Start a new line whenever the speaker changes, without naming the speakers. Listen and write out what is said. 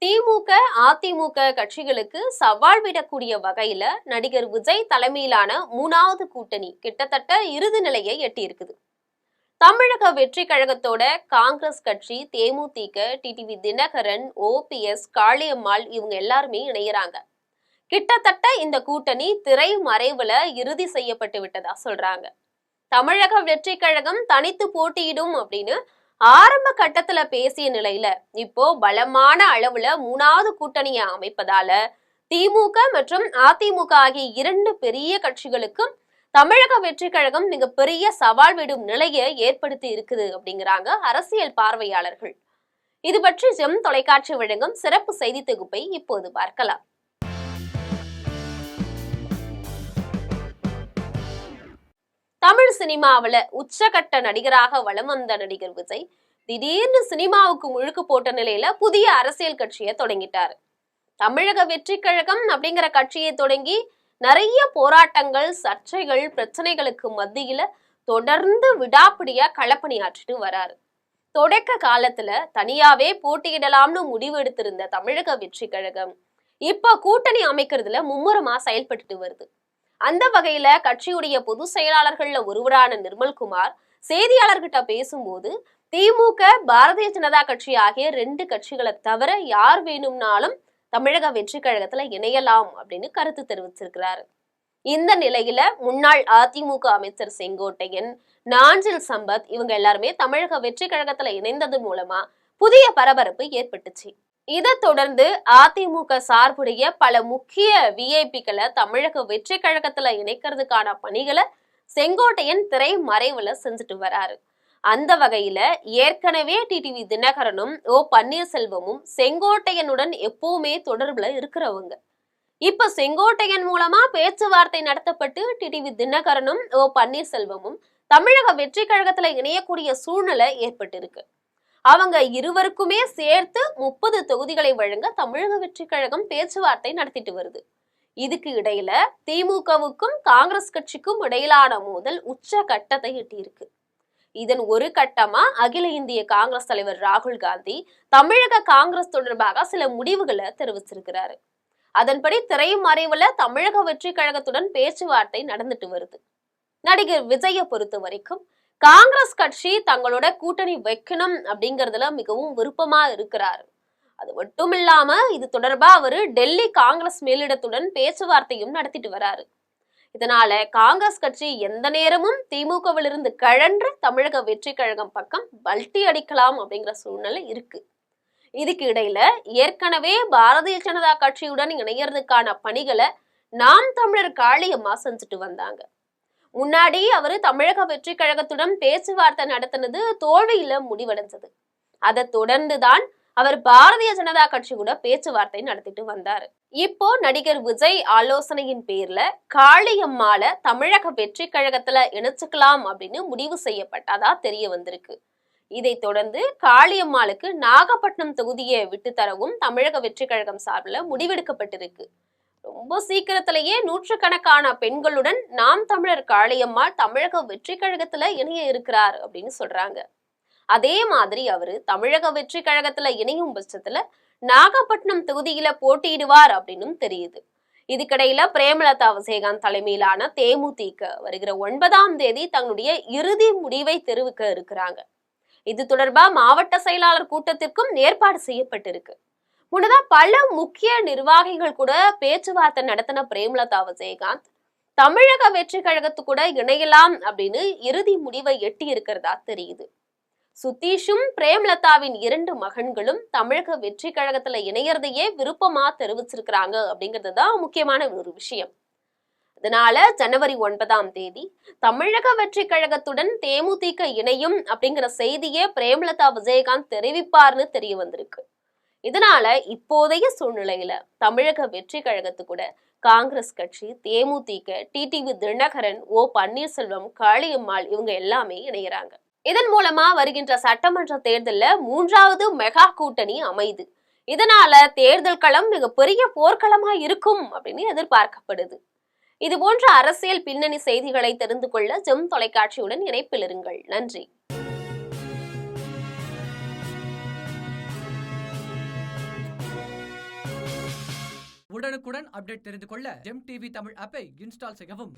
திமுக, அதிமுக கட்சிகளுக்கு சவால் விடக்கூடிய வகையில நடிகர் விஜய் தலைமையிலான 3வது கூட்டணி கிட்டத்தட்ட இறுதி நிலையை எட்டியிருக்குது. தமிழக வெற்றி கழகத்தோட காங்கிரஸ் கட்சி, தேமுதிக, டிடிவி தினகரன், ஓபிஎஸ், காளியம்மாள் இவங்க எல்லாருமே இணையறாங்க. கிட்டத்தட்ட இந்த கூட்டணி திரை மறைவுல இறுதி செய்யப்பட்டு விட்டதா சொல்றாங்க. தமிழக வெற்றி கழகம் தனித்து போட்டியிடும் அப்படின்னு ஆரம்ப கட்டத்துல பேசிய நிலையில இப்போ பலமான அளவுல 3வது கூட்டணியை அமைப்பதால திமுக மற்றும் அதிமுக ஆகிய 2 பெரிய கட்சிகளுக்கும் தமிழக வெற்றி கழகம் மிகப்பெரிய சவால் விடும் நிலையை ஏற்படுத்தி இருக்குது அப்படிங்கிறாங்க அரசியல் பார்வையாளர்கள். இது பற்றி ஜெம் தொலைக்காட்சி வழங்கும் சிறப்பு செய்தி தொகுப்பை இப்போது பார்க்கலாம். தமிழ் சினிமாவில உச்சகட்ட நடிகராக வலம் வந்த நடிகர் விஜய் திடீர்னு சினிமாவுக்கு முழுக்கு போட்ட நிலையில புதிய அரசியல் கட்சியை தொடங்கிட்டாரு. தமிழக வெற்றி கழகம் அப்படிங்கிற கட்சியை தொடங்கி நிறைய போராட்டங்கள், சர்ச்சைகள், பிரச்சனைகளுக்கு மத்தியில தொடர்ந்து விடாப்பிடியா களப்பணியாற்றிட்டு வராரு. தொடக்க காலத்துல தனியாவே போட்டியிடலாம்னு முடிவு எடுத்திருந்த தமிழக வெற்றி கழகம் இப்ப கூட்டணி அமைக்கிறதுல மும்முரமா செயல்பட்டு வருது. அந்த வகையில கட்சியுடைய பொதுச் செயலாளர்கள்ல ஒருவரான நிர்மல்குமார் செய்தியாளர்கிட்ட பேசும்போது திமுக, பாரதிய ஜனதா கட்சி ஆகிய 2 கட்சிகளை தவிர யார் வேணும்னாலும் தமிழக வெற்றி கழகத்துல இணையலாம் அப்படின்னு கருத்து தெரிவிச்சிருக்கிறாரு. இந்த நிலையில முன்னாள் அதிமுக அமைச்சர் செங்கோட்டையன், நாஞ்சில் சம்பத் இவங்க எல்லாருமே தமிழக வெற்றி கழகத்துல இணைந்தது மூலமா புதிய பரபரப்பு ஏற்பட்டுச்சு. இதை தொடர்ந்து அதிமுக சார்புடைய பல முக்கிய விஐபிக்களை தமிழக வெற்றி கழகத்துல இணைக்கிறதுக்கான பணிகளை செங்கோட்டையன் திரை மறைவுல செஞ்சுட்டு வராரு. அந்த வகையில ஏற்கனவே டிடிவி தினகரனும் ஓ பன்னீர்செல்வமும் செங்கோட்டையனுடன் எப்பவுமே தொடர்புல இருக்கிறவங்க. இப்ப செங்கோட்டையன் மூலமா பேச்சுவார்த்தை நடத்தப்பட்டு டிடிவி தினகரனும் ஓ பன்னீர்செல்வமும் தமிழக வெற்றி கழகத்துல இணையக்கூடிய சூழ்நிலை ஏற்பட்டு இருக்கு. அவங்க இருவருக்குமே சேர்த்து 30 தொகுதிகளை வழங்க தமிழக வெற்றி கழகம் பேச்சுவார்த்தை நடத்திட்டு வருது. இதுக்கு இடையில திமுகவுக்கும் காங்கிரஸ் கட்சிக்கும் இடையிலான மோதல் உச்ச கட்டத்தை எட்டியிருக்கு. இதன் ஒரு கட்டமா அகில இந்திய காங்கிரஸ் தலைவர் ராகுல் காந்தி தமிழக காங்கிரஸ் தொடர்பாக சில முடிவுகளை தெரிவிச்சிருக்கிறாரு. அதன்படி திரைமறைவுல தமிழக வெற்றி கழகத்துடன் பேச்சுவார்த்தை நடந்துட்டு வருது. நடிகர் விஜயை பொறுத்த வரைக்கும் காங்கிரஸ் கட்சி தங்களோட கூட்டணி வைக்கணும் அப்படிங்கறதுல மிகவும் விருப்பமா இருக்கிறாரு. அது மட்டும் இல்லாம இது தொடர்பா அவரு டெல்லி காங்கிரஸ் மேலிடத்துடன் பேச்சுவார்த்தையும் நடத்திட்டு வராரு. இதனால காங்கிரஸ் கட்சி எந்த நேரமும் திமுகவிலிருந்து கழன்று தமிழக வெற்றி கழகம் பக்கம் பல்டி அடிக்கலாம் அப்படிங்கிற சூழ்நிலை இருக்கு. இதுக்கு இடையில ஏற்கனவே பாரதிய ஜனதா கட்சியுடன் இணையறதுக்கான பணிகளை நாம் தமிழர் காளியம்மா செஞ்சுட்டு வந்தாங்க. முன்னாடி அவரு தமிழக வெற்றி கழகத்துடன் பேச்சுவார்த்தை நடத்தினது தோல்வியில முடிவடைஞ்சது. அதை தொடர்ந்துதான் அவர் பாரதிய ஜனதா கட்சி கூட பேச்சுவார்த்தை நடத்திட்டு வந்தாரு. இப்போ நடிகர் விஜய் ஆலோசனையின் பேர்ல காளியம்மாள தமிழக வெற்றி கழகத்துல இணைச்சுக்கலாம் அப்படின்னு முடிவு செய்யப்பட்டதா தெரிய வந்திருக்கு. இதை தொடர்ந்து காளியம்மாளுக்கு நாகப்பட்டினம் தொகுதியை விட்டு தரவும் தமிழக வெற்றி கழகம் சார்பில் முடிவெடுக்கப்பட்டிருக்கு. ரொம்ப சீக்கிரத்திலேயே நூற்றுக்கணக்கான பெண்களுடன் நாம் தமிழர் காளியம்மாள் தமிழக வெற்றி கழகத்துல இணைய இருக்கிறார் அப்படின்னு சொல்றாங்க. அதே மாதிரி அவரு தமிழக வெற்றி கழகத்துல இணையும் பட்சத்துல நாகப்பட்டினம் தொகுதியில போட்டியிடுவார் அப்படின்னு தெரியுது. இதுக்கிடையில பிரேமலதா விஜயகாந்த் தலைமையிலான தேமுதிக வருகிற 9ஆம் தேதி தங்களுடைய இறுதி முடிவை தெரிவிக்க இருக்கிறாங்க. இது தொடர்பா மாவட்ட செயலாளர் கூட்டத்திற்கும் ஏற்பாடு செய்யப்பட்டிருக்கு. முன்னதா பல முக்கிய நிர்வாகிகள் கூட பேச்சுவார்த்தை நடத்தின பிரேமலதா விஜயகாந்த் தமிழக வெற்றி கழகத்து கூட இணையலாம் அப்படின்னு இறுதி முடிவை எட்டி இருக்கிறதா தெரியுது. சுதீஷும் பிரேமலதாவின் 2 மகன்களும் தமிழக வெற்றி கழகத்துல இணையறதையே விருப்பமா தெரிவிச்சிருக்கிறாங்க அப்படிங்கிறதுதான் முக்கியமான ஒரு விஷயம். அதனால ஜனவரி 9ஆம் தேதி தமிழக வெற்றி கழகத்துடன் தேமுதிக இணையும் அப்படிங்கிற செய்தியே பிரேமலதா விஜயகாந்த் தெரிவிப்பார்னு தெரிய வந்திருக்கு. இதனால இப்போதைய சூழ்நிலையில தமிழக வெற்றி கழகத்து கூட காங்கிரஸ் கட்சி, தேமுதிக, டிடிவி தினகரன், ஓ பன்னீர்செல்வம், காளியம்மாள் இவங்க எல்லாமே இணையறாங்க. இதன் மூலமா வருகின்ற சட்டமன்ற தேர்தல்ல 3வது மெகா கூட்டணி அமைது. இதனால தேர்தல் களம் மிகப்பெரிய போர்க்களமா இருக்கும் அப்படின்னு எதிர்பார்க்கப்படுது. இது போன்ற அரசியல் பின்னணி செய்திகளை தெரிந்து கொள்ள ஜெம் தொலைக்காட்சியுடன் இணைப்பில் இருங்கள். நன்றி.
உடனுக்குடன் அப்டேட் தெரிந்து கொள்ள ஜெம் டிவி தமிழ் ஆப்பை இன்ஸ்டால் செய்யவும்.